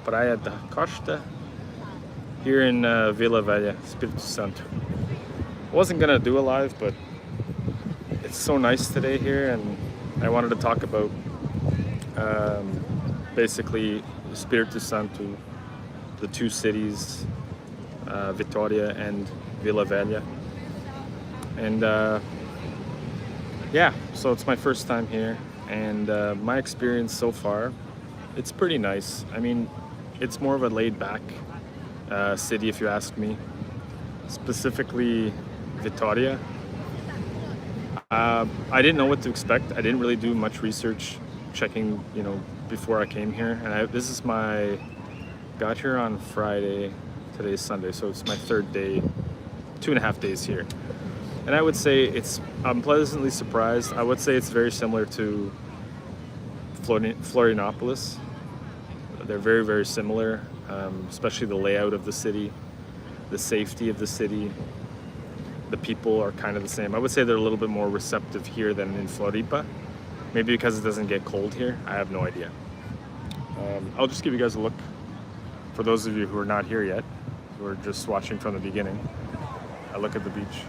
Praia da Costa here in Vila, Velha, Espírito Santo. I wasn't gonna do a live, but it's so nice today here, and I wanted to talk about basically Espírito Santo, the two cities, Vitória and Vila Velha. And yeah, so it's my first time here, and my experience so far, it's pretty nice. I mean, it's more of a laid-back city, if you ask me. Specifically, Vitória. I didn't know what to expect. I didn't really do much research, checking, before I came here. And got here on Friday. Today's Sunday, so it's my third day, 2.5 days here. And I would say I'm pleasantly surprised. I would say it's very similar to Florianopolis. They're very, very similar, especially the layout of the city, the safety of the city. The people are kind of the same. I would say they're a little bit more receptive here than in Floripa. Maybe because it doesn't get cold here. I have no idea. I'll just give you guys a look. For those of you who are not here yet, who are just watching from the beginning, I look at the beach.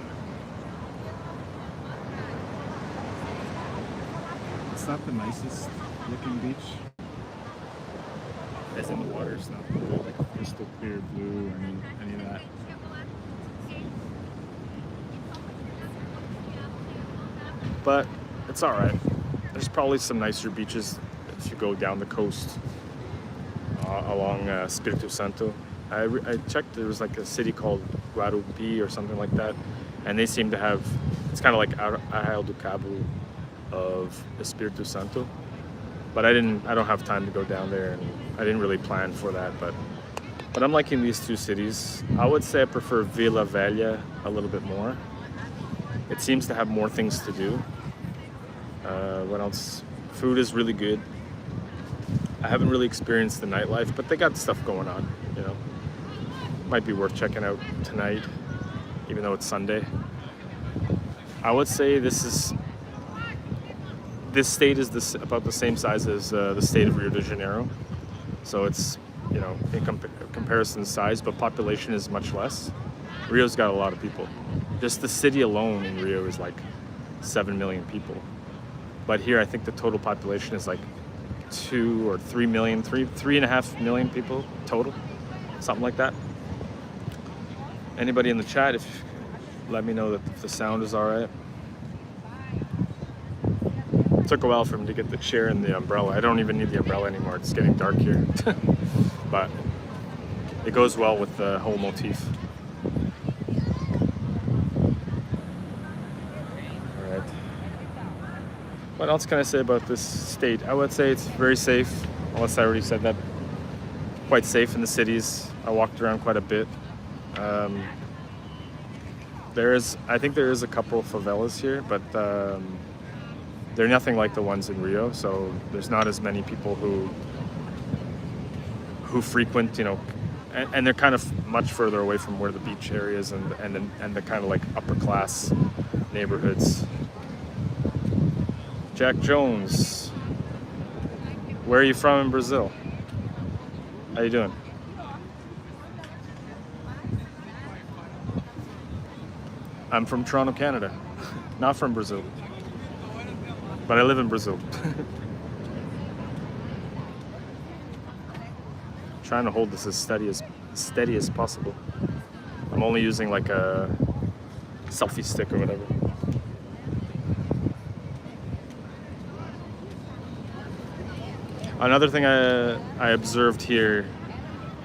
It's not the nicest looking beach. As in the water's not really like crystal clear blue or any of that. But it's all right. There's probably some nicer beaches if you go down the coast along Espírito Santo. I checked, there was like a city called Guarupí or something like that, and they seem to have, it's kind of like Arraial do Cabo of Espírito Santo. But I don't have time to go down there, and I didn't really plan for that. But I'm liking these two cities. I would say I prefer Vila Velha a little bit more. It seems to have more things to do. What else? Food is really good. I haven't really experienced the nightlife, but they got stuff going on, Might be worth checking out tonight, even though it's Sunday. I would say this state is about the same size as the state of Rio de Janeiro. So it's, in comparison size, but population is much less. Rio's got a lot of people. Just the city alone in Rio is like 7 million people. But here I think the total population is like 2 or 3 million, 3.5 million people total, something like that. Anybody in the chat, let me know that if the sound is all right. It took a while for him to get the chair and the umbrella. I don't even need the umbrella anymore. It's getting dark here. But it goes well with the whole motif. All right. What else can I say about this state? I would say it's very safe, unless I already said that. Quite safe in the cities. I walked around quite a bit. I think there is a couple of favelas here, but they're nothing like the ones in Rio, so there's not as many people who frequent, and they're kind of much further away from where the beach areas and the kind of like upper class neighborhoods. Jack Jones, where are you from in Brazil? How you doing? I'm from Toronto, Canada, not from Brazil. But I live in Brazil. Trying to hold this as steady as possible. I'm only using like a selfie stick or whatever. Another thing I observed here,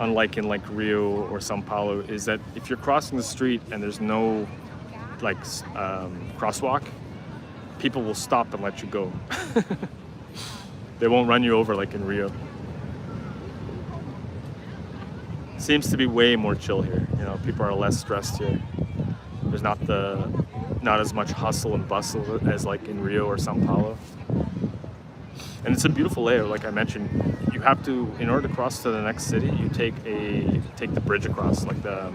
unlike in like Rio or São Paulo, is that if you're crossing the street and there's no like crosswalk, people will stop and let you go. They won't run you over like in Rio. Seems to be way more chill here. People are less stressed here. There's not as much hustle and bustle as like in Rio or São Paulo. And it's a beautiful layout, like I mentioned. You have to, in order to cross to the next city, you take the bridge across, like the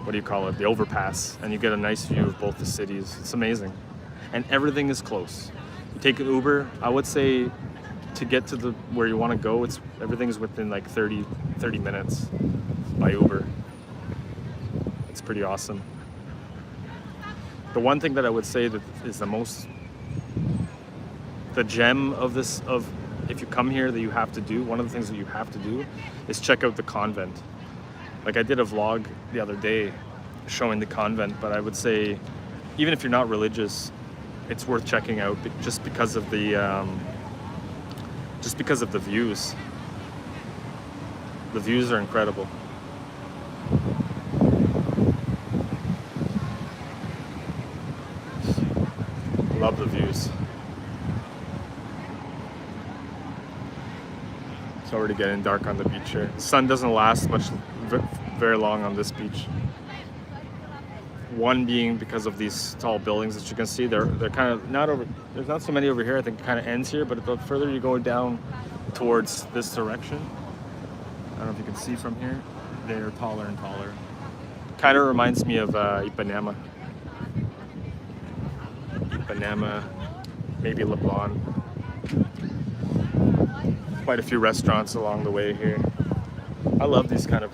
the overpass, and you get a nice view of both the cities. It's amazing. And everything is close. You take an Uber, I would say to get to the where you want to go, everything's within like 30 minutes by Uber. It's pretty awesome. The one thing that I would say that is the gem of if you come here that you have to do, one of the things that you have to do is check out the convent. Like I did a vlog the other day showing the convent, but I would say even if you're not religious, it's worth checking out just because of the views. The views are incredible. Love the views. It's already getting dark on the beach here. The sun doesn't last very long on this beach. One being because of these tall buildings that you can see. They're kind of not over. There's not so many over here. I think it kind of ends here, but the further you go down towards this direction, I don't know if you can see from here, they're taller and taller. Kind of reminds me of Ipanema, maybe Leblon. Quite a few restaurants along the way here. I love these kind of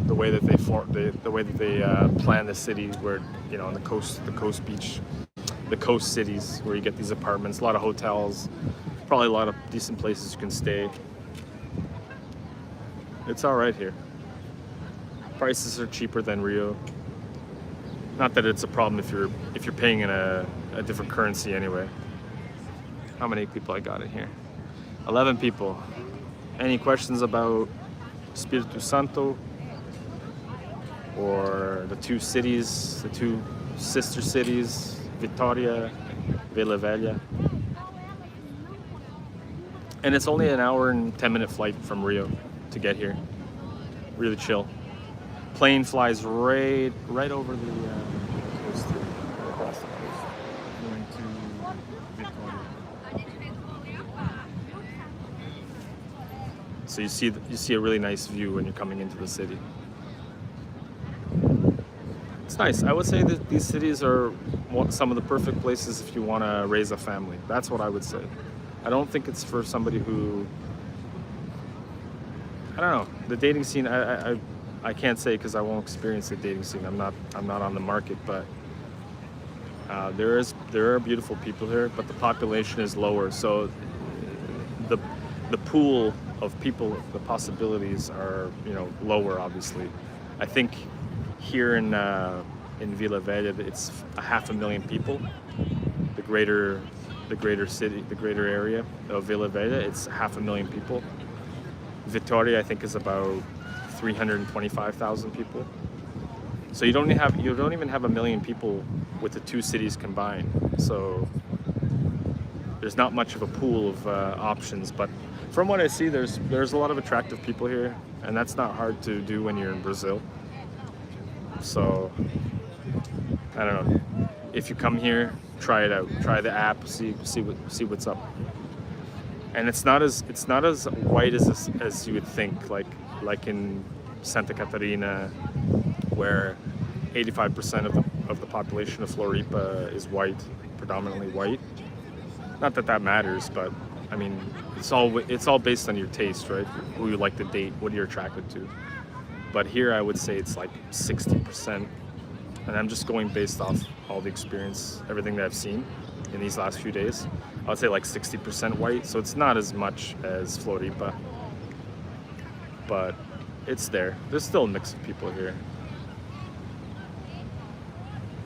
the way that they plan the city, where on the coast beach, the coast cities, where you get these apartments, a lot of hotels, probably a lot of decent places you can stay. It's all right here. Prices are cheaper than Rio. Not that it's a problem if you're paying in a different currency anyway. How many people I got in here? 11 people. Any questions about Espírito Santo or the two cities, the two sister cities, Vitória, Velha? And it's only an hour and 10-minute flight from Rio to get here. Really chill. Plane flies right over the coast here, across the coast, going to Vitória. So you see a really nice view when you're coming into the city. It's nice. I would say that these cities are some of the perfect places if you want to raise a family. That's what I would say. I don't think it's for somebody who, I don't know, the dating scene. I can't say because I won't experience the dating scene. I'm not on the market, but there are beautiful people here, but the population is lower, so the pool of people, the possibilities are lower. Obviously, I think here in Vila Velha, it's 500,000 people. The greater city, the greater area of Vila Velha, it's 500,000 people. Vitória, I think, is about 325,000 people. So you don't even have 1 million people with the two cities combined. So there's not much of a pool of options. But from what I see, there's a lot of attractive people here, and that's not hard to do when you're in Brazil. So I don't know. If you come here, try it out. Try the app. See what's up. And it's not as white as you would think. Like in Santa Catarina, where 85% of the population of Floripa is white, predominantly white. Not that matters, but I mean, it's all based on your taste, right? Who you like to date, what you're attracted to. But here, I would say it's like 60%, and I'm just going based off all the experience, everything that I've seen in these last few days. I would say like 60% white, so it's not as much as Floripa, but it's there. There's still a mix of people here.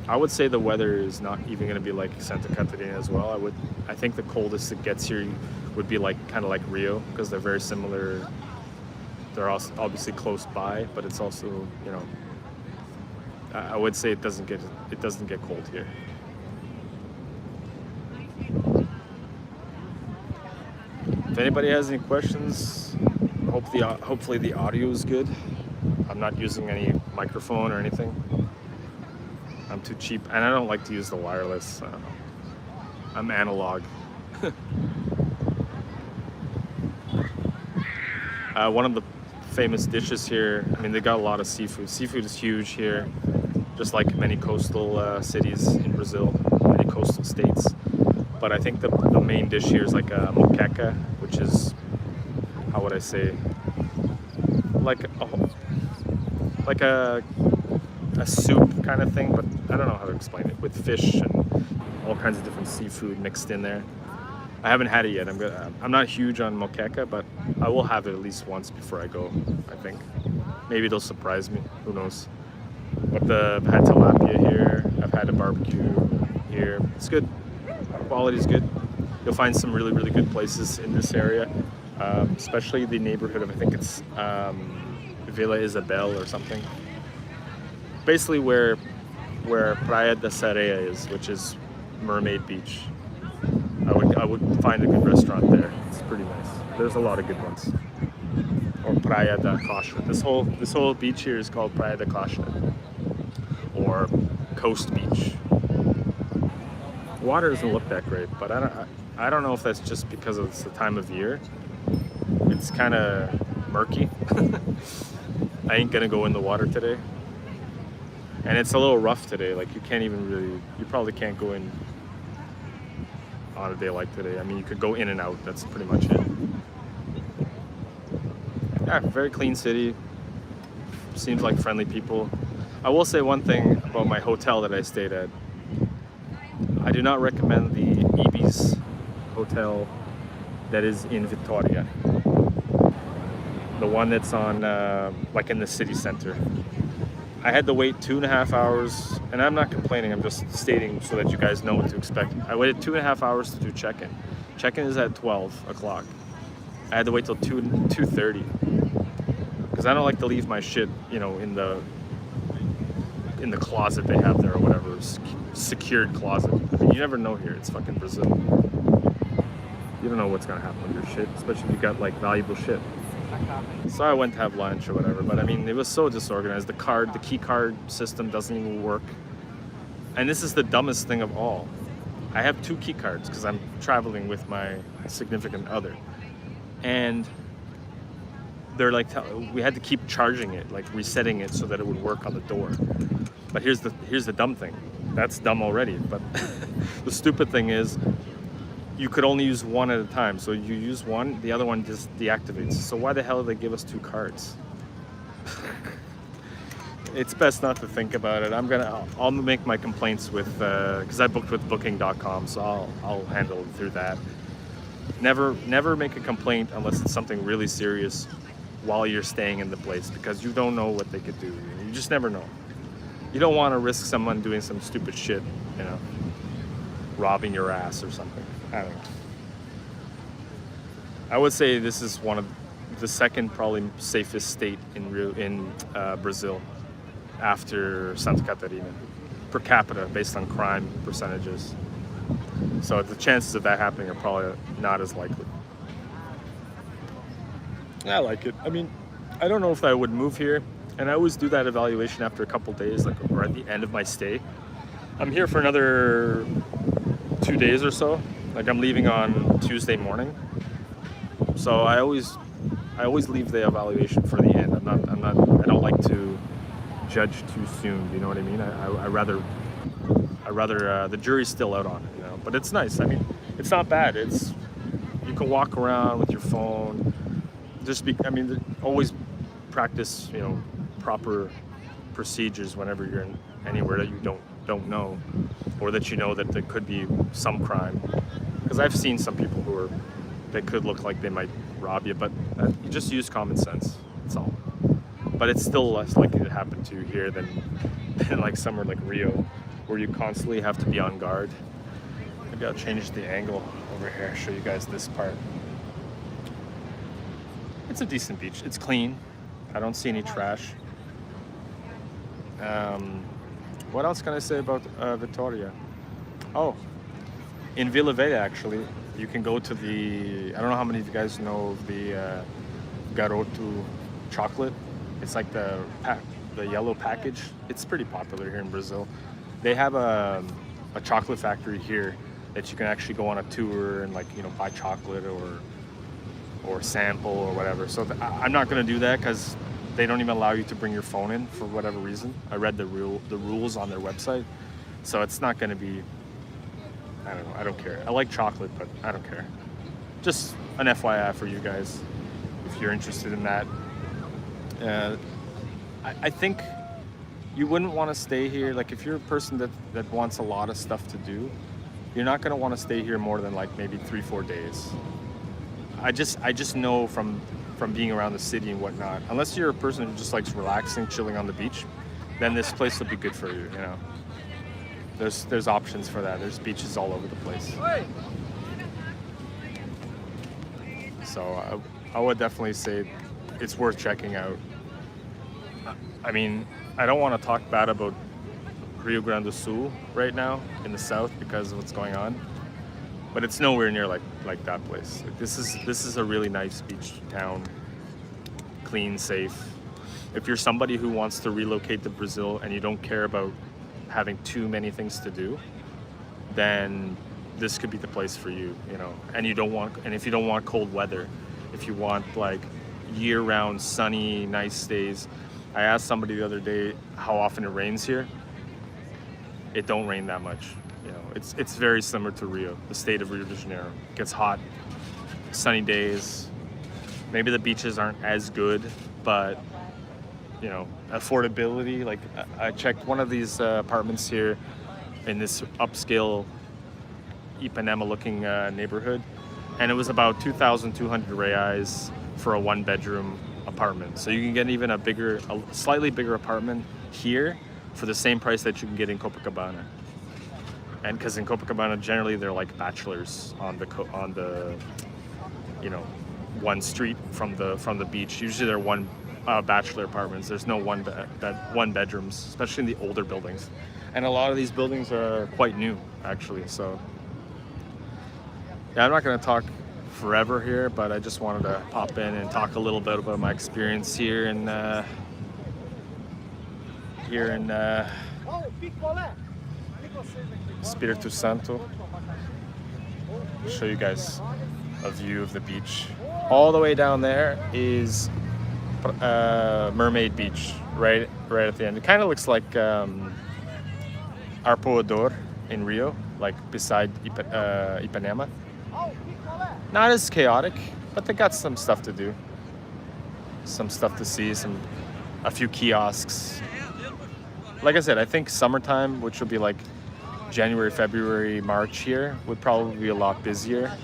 I would say the weather is not even going to be like Santa Catarina as well. I think the coldest it gets here would be kind of like Rio, because they're very similar. They're also obviously close by, but it's also, I would say it doesn't get cold here. If anybody has any questions, hopefully the audio is good. I'm not using any microphone or anything. I'm too cheap, and I don't like to use the wireless. I'm analog. One of the famous dishes here, I mean, they got a lot of seafood. Seafood is huge here, just like many coastal cities in Brazil, many coastal states. but I think the main dish here is like a moqueca, which is, how would I say, like a soup kind of thing, but I don't know how to explain it, with fish and all kinds of different seafood mixed in there. I haven't had it yet. I'm not huge on moqueca, but I will have it at least once before I go, I think. Maybe it'll surprise me, who knows. But I've had tilapia here, I've had a barbecue here. It's good, quality's good. You'll find some really, really good places in this area, especially the neighborhood of, I think it's Vila Isabel or something. Basically where Praia da Sereia is, which is Mermaid Beach. I would find a good restaurant there. It's pretty nice. There's a lot of good ones. Or Praia da Costa. This whole beach here is called Praia da Costa, or Coast Beach. Water doesn't look that great, but I don't know if that's just because it's the time of year. It's kind of murky. I ain't gonna go in the water today, and it's a little rough today. Like you probably can't go in on a day like today. I mean, you could go in and out. That's pretty much it. Yeah, very clean city. Seems like friendly people. I will say one thing about my hotel that I stayed at. I do not recommend the Ibis hotel that is in Vitória. The one that's on, like in the city center. I had to wait 2.5 hours, and I'm not complaining, I'm just stating so that you guys know what to expect. I waited 2.5 hours to do check-in. Check-in is at 12 o'clock. I had to wait till 2:30 because I don't like to leave my shit, you know, in the closet they have there or whatever, secured closet. I mean, you never know here. It's fucking Brazil. You don't know what's gonna happen with your shit, especially if you got like valuable shit. So I went to have lunch or whatever, but I mean, it was so disorganized. The key card system doesn't even work. And this is the dumbest thing of all. I have 2 key cards because I'm traveling with my significant other. And they're like, we had to keep charging it, like resetting it so that it would work on the door. But here's the dumb thing. That's dumb already, but the stupid thing is you could only use one at a time. So you use one, the other one just deactivates. So why the hell did they give us 2 cards? It's best not to think about it. I'll make my complaints with, because I booked with booking.com, so I'll handle it through that. Never make a complaint unless it's something really serious while you're staying in the place, because you don't know what they could do. You just never know. You don't want to risk someone doing some stupid shit, you know, robbing your ass or something. I don't know. I would say this is one of the second probably safest state in Brazil after Santa Catarina per capita based on crime percentages. So the chances of that happening are probably not as likely. I like it. I mean, I don't know if I would move here, and I always do that evaluation after a couple days, like, or at the end of my stay. I'm here for another 2 days or so. Like, I'm leaving on Tuesday morning, so I always leave the evaluation for the end. I don't like to judge too soon. Do you know what I mean? I rather the jury's still out on it, you know. But it's nice. I mean, it's not bad. You can walk around with your phone. Always practice, you know, proper procedures whenever you're in anywhere that you don't know, or that you know that there could be some crime. Because I've seen some people they could look like they might rob you, but you just use common sense. That's all. But it's still less likely to happen to you here than like somewhere like Rio, where you constantly have to be on guard. Maybe I'll change the angle over here, show you guys this part. It's a decent beach. It's clean. I don't see any trash. What else can I say about Vitória? Oh, in Vila Velha, actually, you can go to I don't know how many of you guys know of the Garoto chocolate. It's like the yellow package. It's pretty popular here in Brazil. They have a chocolate factory here that you can actually go on a tour and, like, you know, buy chocolate or sample or whatever. So I'm not going to do that because they don't even allow you to bring your phone in for whatever reason. I read the rules on their website, so it's not going to be I don't know. I don't care. I like chocolate, but I don't care. Just an FYI for you guys, if you're interested in that. I think you wouldn't want to stay here. Like if you're a person that wants a lot of stuff to do, you're not going to want to stay here more than like maybe 3-4 days. I just know from being around the city and whatnot, unless you're a person who just likes relaxing, chilling on the beach, then this place will be good for you, you know. There's options for that. There's beaches all over the place. So I would definitely say it's worth checking out. I mean, I don't want to talk bad about Rio Grande do Sul right now in the south because of what's going on, but it's nowhere near like that place. Like this is a really nice beach town, clean, safe. If you're somebody who wants to relocate to Brazil and you don't care about having too many things to do, then this could be the place for you, you know. And if you don't want cold weather, if you want like year-round sunny, nice days. I asked somebody the other day how often it rains here. It don't rain that much, you know. It's very similar to Rio, the state of Rio de Janeiro. It gets hot, sunny days. Maybe the beaches aren't as good, but you know, affordability. Like I checked one of these apartments here in this upscale Ipanema-looking neighborhood, and it was about 2,200 reais for a one-bedroom apartment. So you can get even a slightly bigger apartment here for the same price that you can get in Copacabana. And because in Copacabana generally they're like bachelors on the you know, one street from the beach. Usually they're one bachelor apartments. There's no one bedrooms, especially in the older buildings. And a lot of these buildings are quite new actually. So yeah, I'm not going to talk forever here, but I just wanted to pop in and talk a little bit about my experience here in Espírito Santo. Show you guys a view of the beach. All the way down there is Mermaid Beach, right at the end. It kind of looks like Arpoador in Rio, like beside Ipanema. Not as chaotic, but they got some stuff to do, some stuff to see, a few kiosks. Like I said, I think summertime, which would be like January, February, March here, would probably be a lot busier.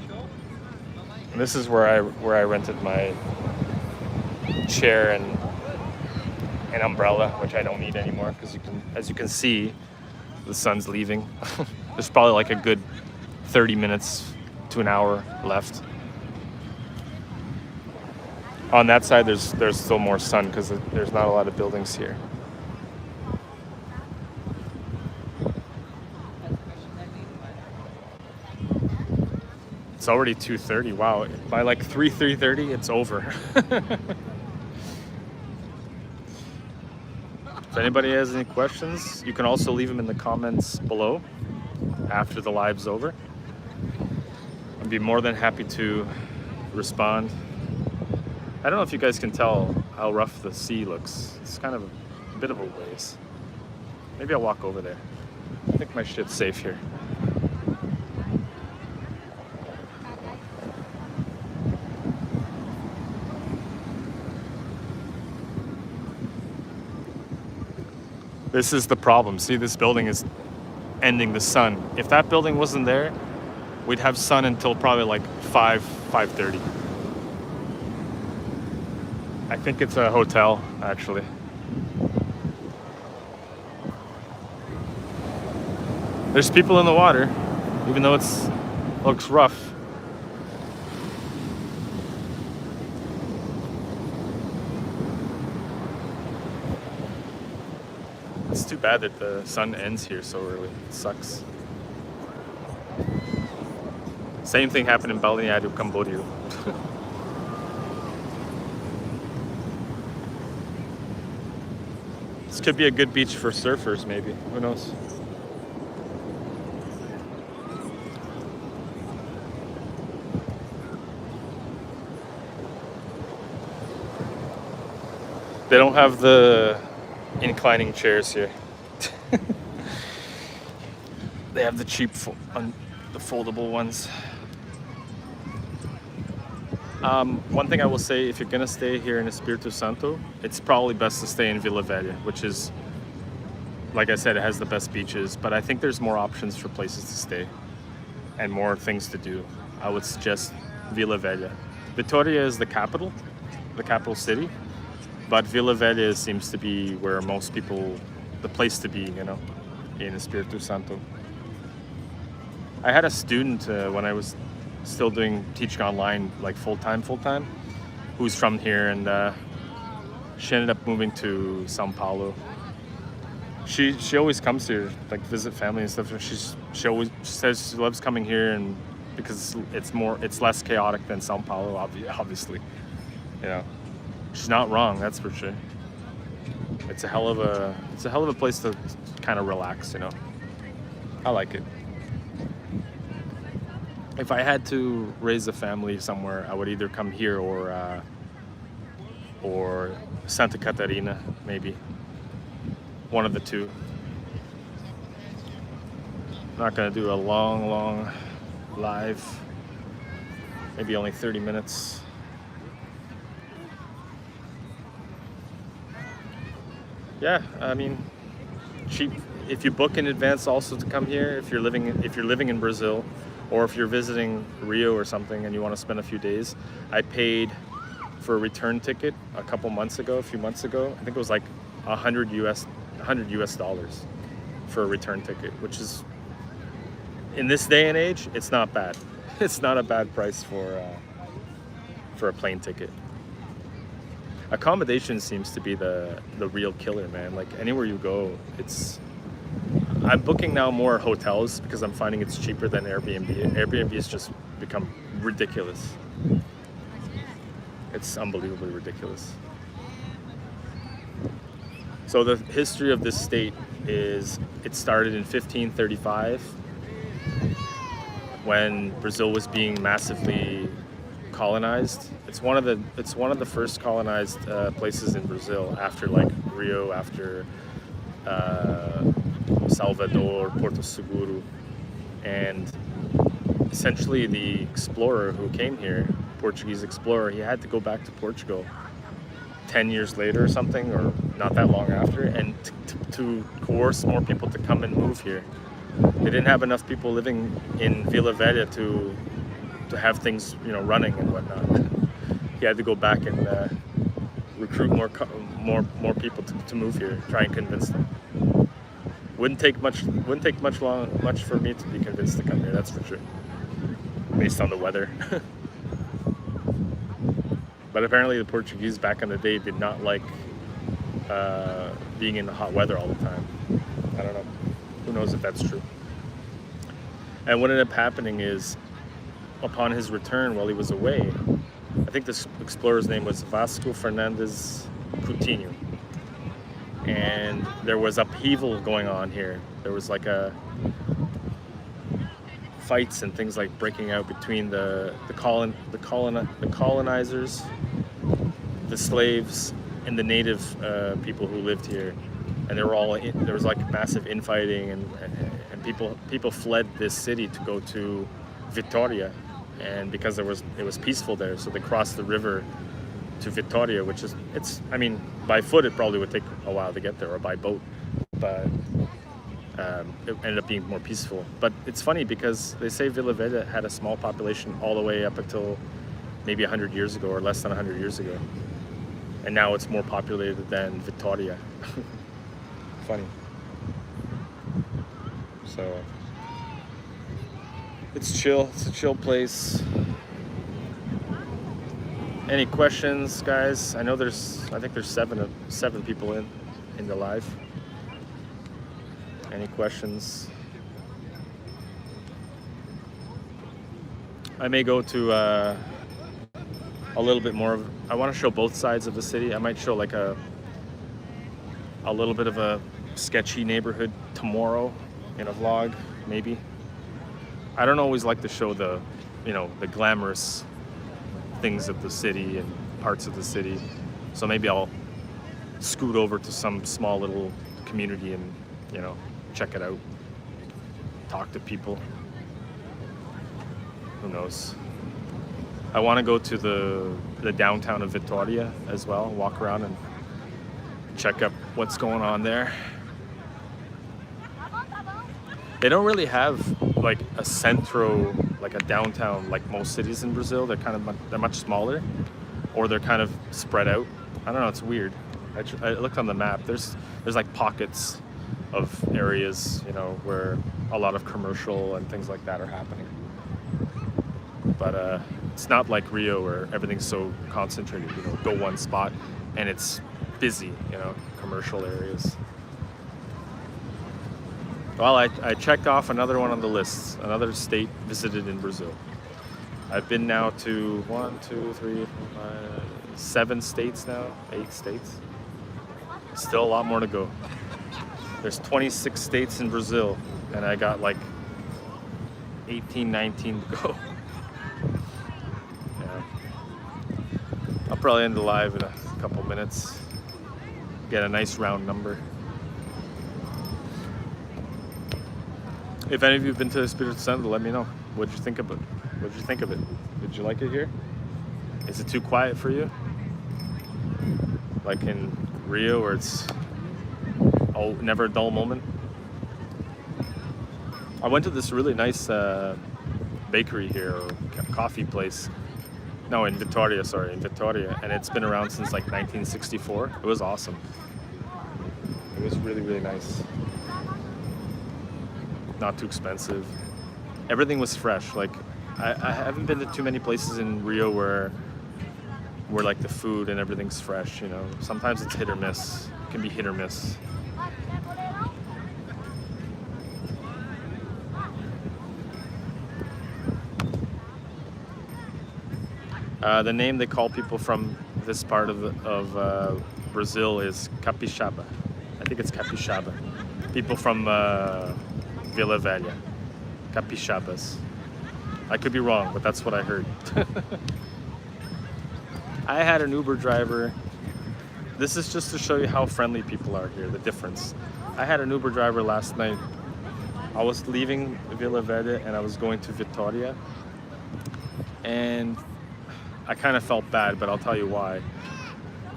And this is where I rented my chair and an umbrella, which I don't need anymore because as you can see, the sun's leaving. There's probably like a good 30 minutes to an hour left. On that side, there's still more sun because there's not a lot of buildings here. It's already 2:30. Wow, by like 3:30, it's over. If anybody has any questions, you can also leave them in the comments below after the live's over. I'd be more than happy to respond. I don't know if you guys can tell how rough the sea looks. It's kind of a bit of a ways. Maybe I'll walk over there. I think my shit's safe here. This is the problem. See, this building is ending the sun. If that building wasn't there, we'd have sun until probably like 5:30. I think it's a hotel, actually. There's people in the water, even though it looks rough. It's too bad that the sun ends here so early. It sucks. Same thing happened in Balneário Camboriú. This could be a good beach for surfers, maybe. Who knows? They don't have the inclining chairs here. They have the cheap the foldable ones. One thing I will say, if you're gonna stay here in Espírito Santo, it's probably best to stay in Vila Velha, which is, like I said, it has the best beaches, but I think there's more options for places to stay and more things to do. I would suggest Vila Velha. Vitoria is the capital city, but Vila Velha seems to be where most people, the place to be, you know, in Espírito Santo. I had a student when I was still teaching online, like full-time, who's from here, and she ended up moving to São Paulo. She always comes here, like visit family and stuff. She always says she loves coming here, and because it's less chaotic than São Paulo, obviously. You know, she's not wrong. That's for sure. It's a hell of a place to kind of relax. You know, I like it. If I had to raise a family somewhere, I would either come here or Santa Catarina, maybe. One of the two. I'm not gonna do a long live. Maybe only 30 minutes. Yeah, I mean, cheap. If you book in advance also to come here, if you're living in Brazil, or if you're visiting Rio or something and you want to spend a few days, I paid for a return ticket a few months ago. I think it was like $100 US for a return ticket, which is, in this day and age, it's not bad. It's not a bad price for a plane ticket. Accommodation seems to be the real killer, man. Like anywhere you go, I'm booking now more hotels because I'm finding it's cheaper than Airbnb. Airbnb has just become ridiculous. It's unbelievably ridiculous. So the history of this state is, it started in 1535 when Brazil was being massively colonized. It's one of the first colonized places in Brazil, after like Rio, after Salvador, Porto Seguro, and essentially the explorer who came here, Portuguese explorer, he had to go back to Portugal 10 years later or something, or not that long after, and to coerce more people to come and move here. They didn't have enough people living in Vila Velha to have things, you know, running and whatnot. He had to go back and recruit more people to move here, try and convince them. Wouldn't take much for me to be convinced to come here, that's for sure, based on the weather. But apparently the Portuguese back in the day did not like being in the hot weather all the time. I don't know. Who knows if that's true. And what ended up happening is, upon his return while he was away, I think this explorer's name was Vasco Fernandes Coutinho. And there was upheaval going on here. There was like fights and things like breaking out between the colonizers, the slaves, and the native people who lived here. And there was like massive infighting, and people fled this city to go to Vitoria, and because it was peaceful there, so they crossed the river to Vitoria, which is, I mean, by foot it probably would take a while to get there, or by boat, but it ended up being more peaceful. But it's funny because they say Vila Velha had a small population all the way up until maybe 100 years ago, or less than 100 years ago, and now it's more populated than Vitoria. Funny. So it's chill. It's a chill place. Any questions, guys? I know I think there's seven people in the live. Any questions? I may go to a little bit more of, I want to show both sides of the city. I might show like a little bit of a sketchy neighborhood tomorrow in a vlog, maybe. I don't always like to show the glamorous things of the city and parts of the city. So maybe I'll scoot over to some small little community and, check it out, talk to people. who knows. I want to go to the downtown of Vitoria as well, walk around and check up what's going on there. They don't really have like a centro, like a downtown, like most cities in Brazil. They're much smaller, or they're kind of spread out. I don't know. It's weird. I looked on the map. There's like pockets of areas, you know, where a lot of commercial and things like that are happening. But it's not like Rio where everything's so concentrated. You know, go one spot and it's busy. You know, commercial areas. Well, I checked off another one on the list, another state visited in Brazil. I've been now to 7 states now, 8 states. Still a lot more to go. There's 26 states in Brazil, and I got like 18, 19 to go. Yeah. I'll probably end the live in a couple minutes. Get a nice round number. If any of you have been to Espírito Santo, let me know. What did you think of it? What did you think of it? Did you like it here? Is it too quiet for you? Like in Rio, where it's never a dull moment? I went to this really nice bakery here, or coffee place. No, in Vitoria, and it's been around since like 1964. It was awesome. It was really, really nice. Not too expensive. Everything was fresh. Like I haven't been to too many places in Rio where like the food and everything's fresh, you know. Sometimes it's hit or miss. It can be hit or miss. The name they call people from this part of Brazil is capixaba. I think it's capixaba. People from Vila Velha, capixabas. I could be wrong, but that's what I heard. I had an Uber driver. This is just to show you how friendly people are here, the difference. I had an Uber driver last night. I was leaving Vila Velha and I was going to Vitoria. And I kind of felt bad, but I'll tell you why.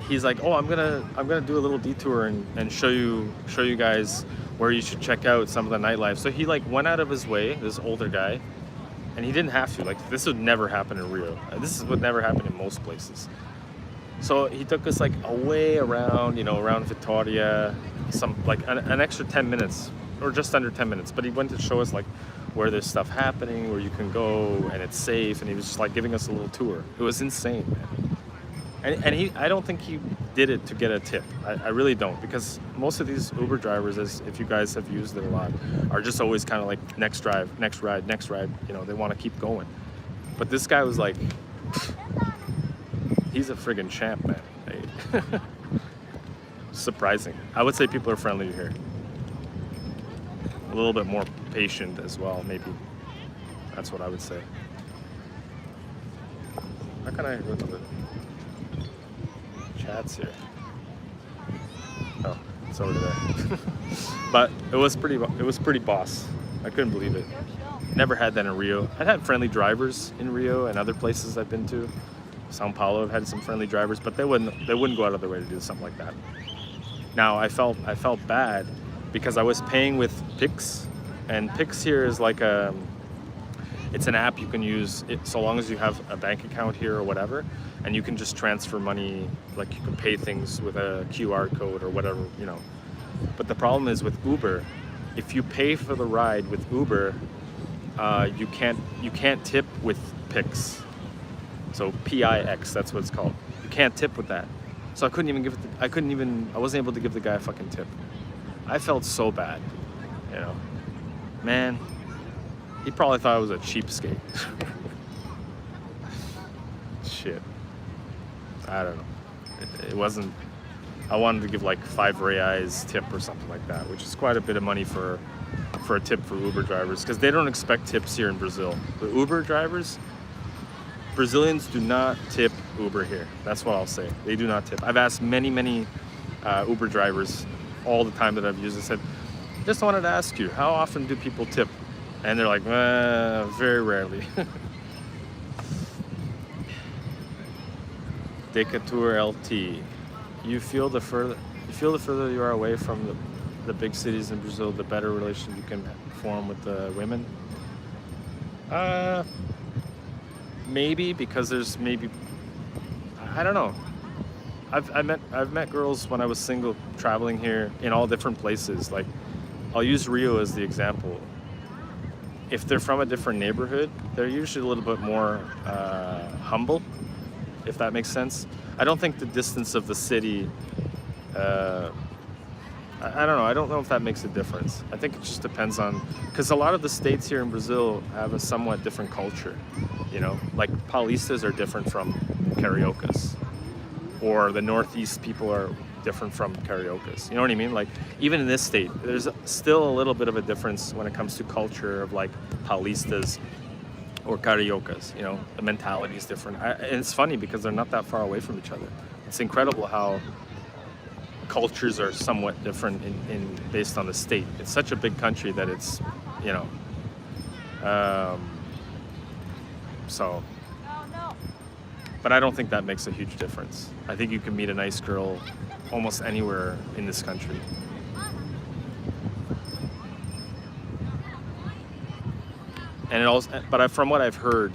He's like, oh, I'm gonna do a little detour and show you guys where you should check out some of the nightlife. So he like went out of his way, this older guy, and he didn't have to. Like, this would never happen in Rio. This would never happen in most places. So he took us like away around, you know, around Vitoria, some like an extra 10 minutes or just under 10 minutes. But he went to show us like where there's stuff happening, where you can go and it's safe. And he was just like giving us a little tour. It was insane, man. And I don't think he did it to get a tip. I really don't, because most of these Uber drivers, as if you guys have used it a lot, are just always kind of like next drive, next ride, next ride. You know, they want to keep going. But this guy was like, he's a friggin' champ, man. Hey. Surprising. I would say people are friendly here. A little bit more patient as well, maybe. That's what I would say. How can I go to the chats here? Oh, it's over there. But it was pretty boss. I couldn't believe it. Never had that in Rio. I've had friendly drivers in Rio and other places I've been to. Sao Paulo, I've had some friendly drivers, but they wouldn't go out of their way to do something like that. Now I felt bad because I was paying with Pix, and Pix here is like it's an app you can use so long as you have a bank account here or whatever, and you can just transfer money, like you can pay things with a QR code or whatever, you know. But the problem is with Uber, if you pay for the ride with Uber, you can't tip with Pix. So PIX, that's what it's called. You can't tip with that. So I wasn't able to give the guy a fucking tip. I felt so bad, you know. Man, he probably thought I was a cheapskate. Shit. I don't know. It wasn't, I wanted to give like 5 reais tip or something like that, which is quite a bit of money for a tip for Uber drivers, because they don't expect tips here in Brazil. The Uber drivers, Brazilians do not tip Uber here. That's what I'll say. They do not tip. I've asked many Uber drivers all the time that I've used. I said, just wanted to ask you, how often do people tip? And they're like, very rarely. Decatur LT. You feel the further you are away from the big cities in Brazil, the better relation you can form with the women. Uh, Maybe because there's maybe I don't know. I've met girls when I was single traveling here in all different places. Like I'll use Rio as the example. If they're from a different neighborhood, they're usually a little bit more humble, if that makes sense. I don't think the distance of the city. Uh, I don't know. I don't know if that makes a difference. I think it just depends on because a lot of the states here in Brazil have a somewhat different culture. You know, like Paulistas are different from Cariocas, or the Northeast people are different from Cariocas. You know what I mean? Like even in this state, there's still a little bit of a difference when it comes to culture of like Paulistas or Cariocas. You know, the mentality is different. And it's funny because they're not that far away from each other. It's incredible how cultures are somewhat different in based on the state. It's such a big country that it's, you know, so. But I don't think that makes a huge difference. I think you can meet a nice girl almost anywhere in this country. And it also, but from what I've heard,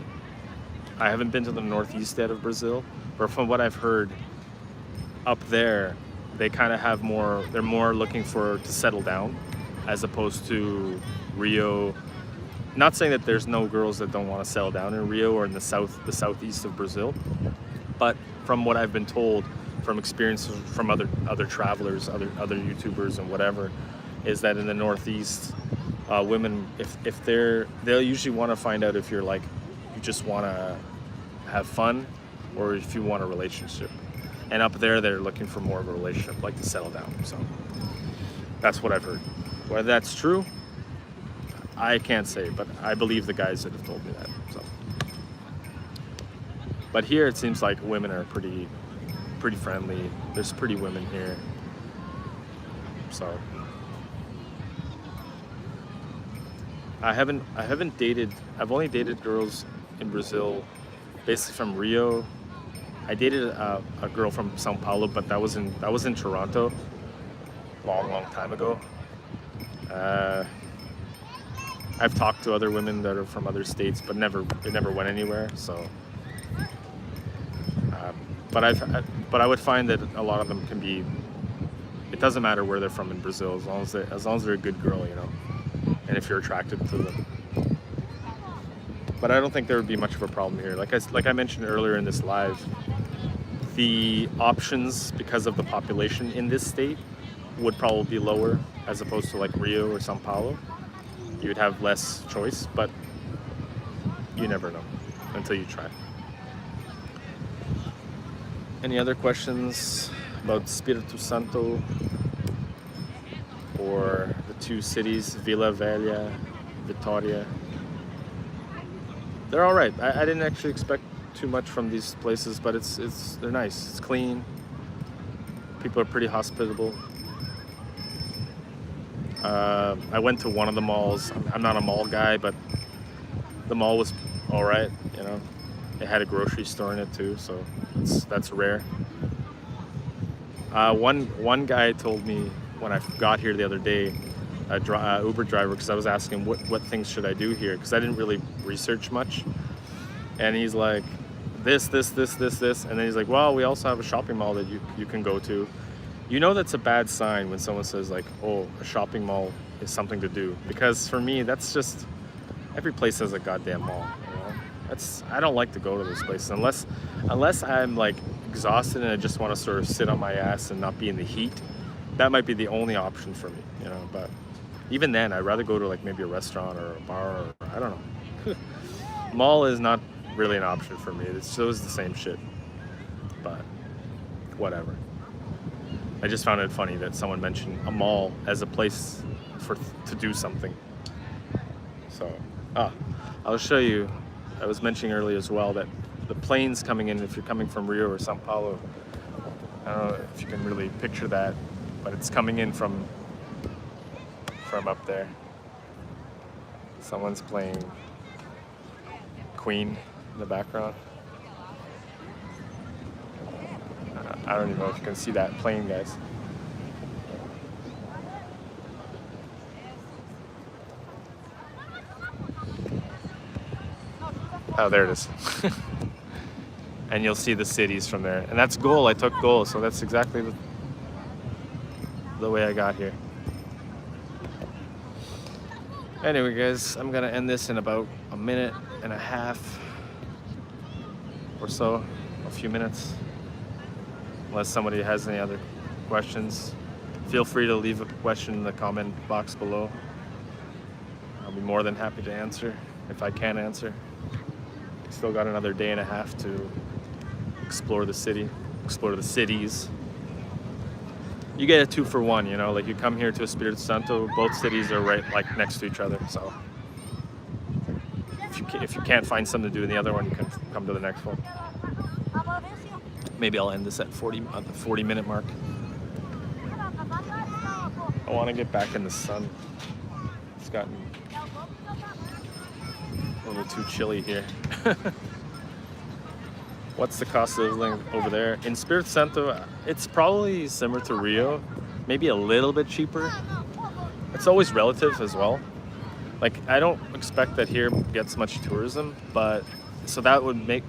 I haven't been to the northeast yet of Brazil, but from what I've heard, up there, they kind of have more, they're more looking to settle down as opposed to Rio. Not saying that there's no girls that don't want to settle down in Rio or in the southeast of Brazil, but from what I've been told, from experiences from other travelers, other YouTubers and whatever, is that in the Northeast, women, if they'll usually want to find out if you're like, you just want to have fun or if you want a relationship. And up there, they're looking for more of a relationship, like to settle down. So that's what I've heard. Whether that's true, I can't say, but I believe the guys that have told me that. So, but here it seems like women are pretty friendly. There's pretty women here. So I've only dated girls in Brazil, basically from Rio. I dated a girl from São Paulo, but that was in Toronto, long time ago. I've talked to other women that are from other states, but it never went anywhere. So, but I would find that a lot of them can be. It doesn't matter where they're from in Brazil, as long as they're a good girl, you know, and if you're attracted to them. But I don't think there would be much of a problem here. Like I mentioned earlier in this live, the options because of the population in this state would probably be lower as opposed to like Rio or São Paulo. You would have less choice, but you never know until you try. Any other questions about Espírito Santo or the two cities, Vila, Velha, Vitória? They're all right. I didn't actually expect too much from these places, but they're nice. It's clean. People are pretty hospitable. I went to one of the malls. I'm not a mall guy, but the mall was all right. You know, it had a grocery store in it too, so that's rare. One guy told me when I got here the other day, Uber driver, because I was asking what things should I do here, because I didn't really research much, and he's like, this, and then he's like, well, we also have a shopping mall that you can go to. You know, that's a bad sign when someone says like, oh, a shopping mall is something to do, because for me, that's just, every place has a goddamn mall, you know? I don't like to go to those places unless I'm like exhausted and I just want to sort of sit on my ass and not be in the heat. That might be the only option for me, you know, but even then, I'd rather go to like maybe a restaurant or a bar, or I don't know. Mall is not really an option for me. It's always the same shit, but whatever. I just found it funny that someone mentioned a mall as a place to do something. So, I'll show you. I was mentioning earlier as well that the planes coming in, if you're coming from Rio or São Paulo, I don't know if you can really picture that, but it's coming in from up there. Someone's playing Queen in the background. I don't even know if you can see that plane, guys. Oh, there it is. And you'll see the cities from there. And that's goal. I took goal, so that's exactly the way I got here. Anyway, guys, I'm gonna end this in about a minute and a half or so, a few minutes. Unless somebody has any other questions, feel free to leave a question in the comment box below. I'll be more than happy to answer if I can answer. Still got another day and a half to explore the city, explore the cities. You get a 2-for-1, you know, like you come here to Espírito Santo, both cities are right like next to each other. So if you can't find something to do in the other one, you can come to the next one. Maybe I'll end this at the 40-minute mark. I want to get back in the sun. It's gotten a little too chilly here. What's the cost of living over there? In Espírito Santo, it's probably similar to Rio, maybe a little bit cheaper. It's always relative as well. Like, I don't expect that here gets much tourism, but so that would make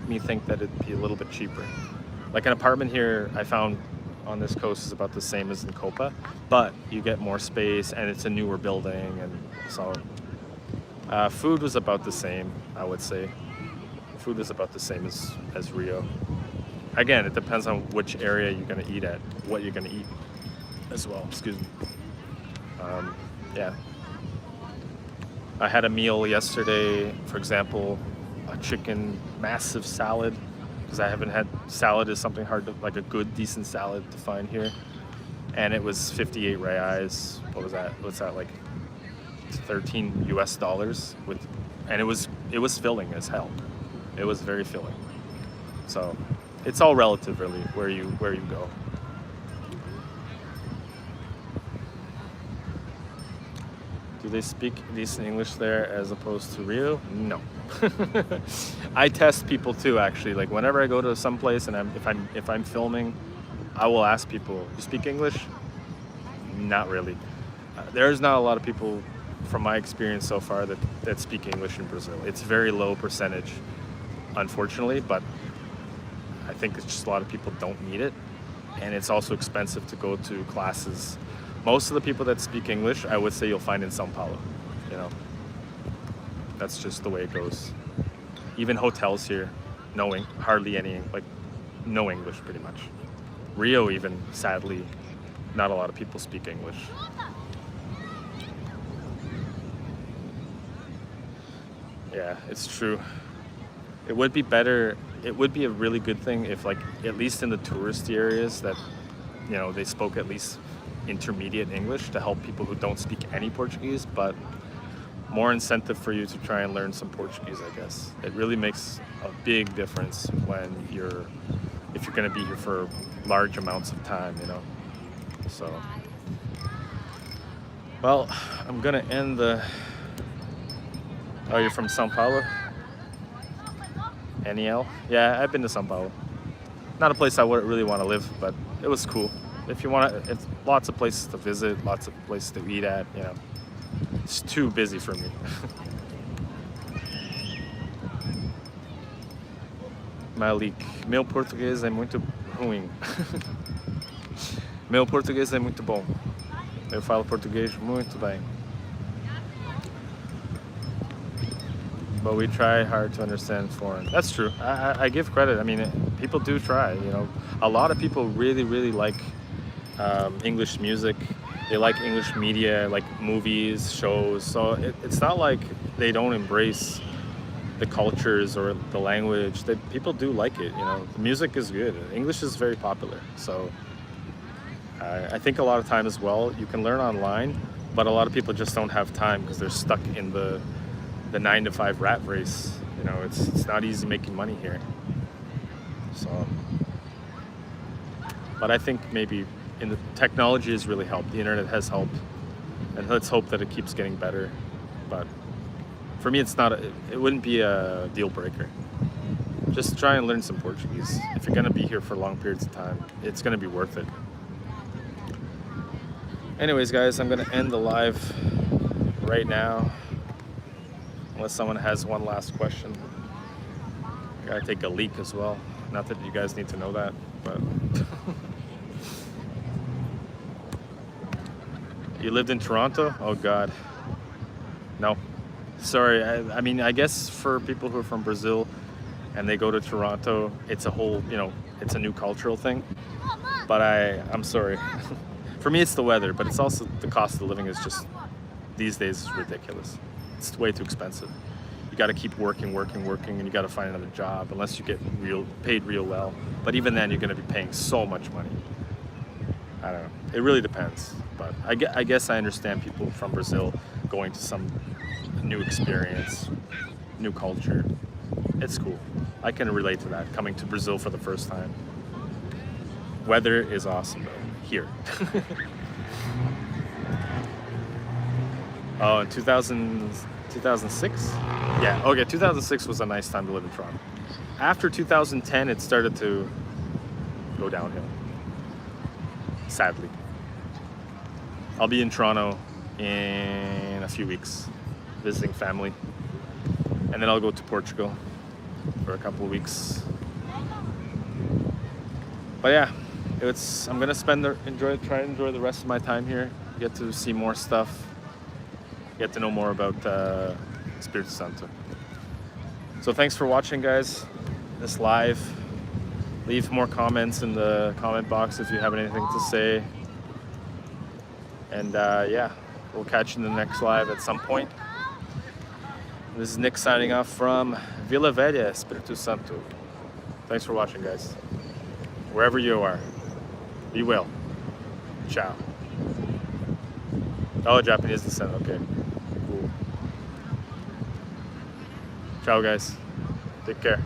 me think that it'd be a little bit cheaper. Like, an apartment here I found on this coast is about the same as in Copa, but you get more space and it's a newer building, and so food was about the same, I would say. Food is about the same as Rio. Again, it depends on which area you're gonna eat at, what you're gonna eat as well, excuse me. Yeah. I had a meal yesterday, for example, a chicken massive salad, because I haven't had salad is something hard to, like a good decent salad to find here. And it was 58 reais. What was that? What's that, like $13 US with, and it was filling as hell. It was very filling. So it's all relative, really, where you go. Do they speak decent English there as opposed to Rio? No. I test people too, actually. Like, whenever I go to some place and if I'm filming, I will ask people, "You speak English?" Not really. There's not a lot of people, from my experience so far, that speak English in Brazil. It's very low percentage, unfortunately, but I think it's just a lot of people don't need it, and it's also expensive to go to classes. Most of the people that speak English, I would say you'll find in São Paulo, you know. That's just the way it goes. Even hotels here, hardly any, like, no English pretty much. Rio even, sadly, not a lot of people speak English. Yeah, it's true. It would be better, it would be a really good thing if, like, at least in the touristy areas that, you know, they spoke at least intermediate English to help people who don't speak any Portuguese, but more incentive for you to try and learn some Portuguese, I guess. It really makes a big difference if you're gonna be here for large amounts of time, you know. So, well, I'm gonna end the, oh, you're from São Paulo? NEL? Yeah, I've been to São Paulo. Not a place I would really want to live, but it was cool. If you want to, it's lots of places to visit, lots of places to eat at, you know. It's too busy for me. Malik, meu português é muito ruim. Meu português é muito bom. Eu falo português muito bem. But we try hard to understand foreign. That's true. I give credit. I mean, people do try, you know. A lot of people really, really like English music. They like English media, like movies, shows. So it's not like they don't embrace the cultures or the language. People do like it, you know. The music is good. English is very popular. So I think a lot of time as well, you can learn online, but a lot of people just don't have time because they're stuck in the 9-to-5 rat race. You know, it's not easy making money here. So, but I think maybe in the technology has really helped. The internet has helped, and let's hope that it keeps getting better. But for me, it wouldn't be a deal breaker. just try and learn some Portuguese. If you're gonna be here for long periods of time, it's gonna be worth it. Anyways, guys, I'm gonna end the live right now, unless someone has one last question. I gotta take a leak as well. Not that you guys need to know that, but you lived in Toronto? Oh God, no. Sorry. I mean, I guess for people who are from Brazil and they go to Toronto, it's a whole, you know, it's a new cultural thing. But I'm sorry. For me, it's the weather, but it's also the cost of living is just, these days, is ridiculous. It's way too expensive. You got to keep working, and you got to find another job unless you get paid real well. But even then, you're going to be paying so much money. I don't know. It really depends. But I guess I understand people from Brazil going to some new experience, new culture. It's cool. I can relate to that, coming to Brazil for the first time. Weather is awesome, though. Here. Oh, in 2006? Yeah, okay, 2006 was a nice time to live in Toronto. After 2010, it started to go downhill, sadly. I'll be in Toronto in a few weeks, visiting family. And then I'll go to Portugal for a couple of weeks. But yeah. I'm gonna try and enjoy the rest of my time here. Get to see more stuff. Get to know more about Espírito Santo. So thanks for watching, guys. This live. Leave more comments in the comment box if you have anything to say. And yeah, we'll catch you in the next live at some point. This is Nick signing off from Vila, Velha, Espírito Santo. Thanks for watching, guys. Wherever you are. Be well. Ciao. Oh, Japanese descent. Okay. Cool. Ciao, guys. Take care.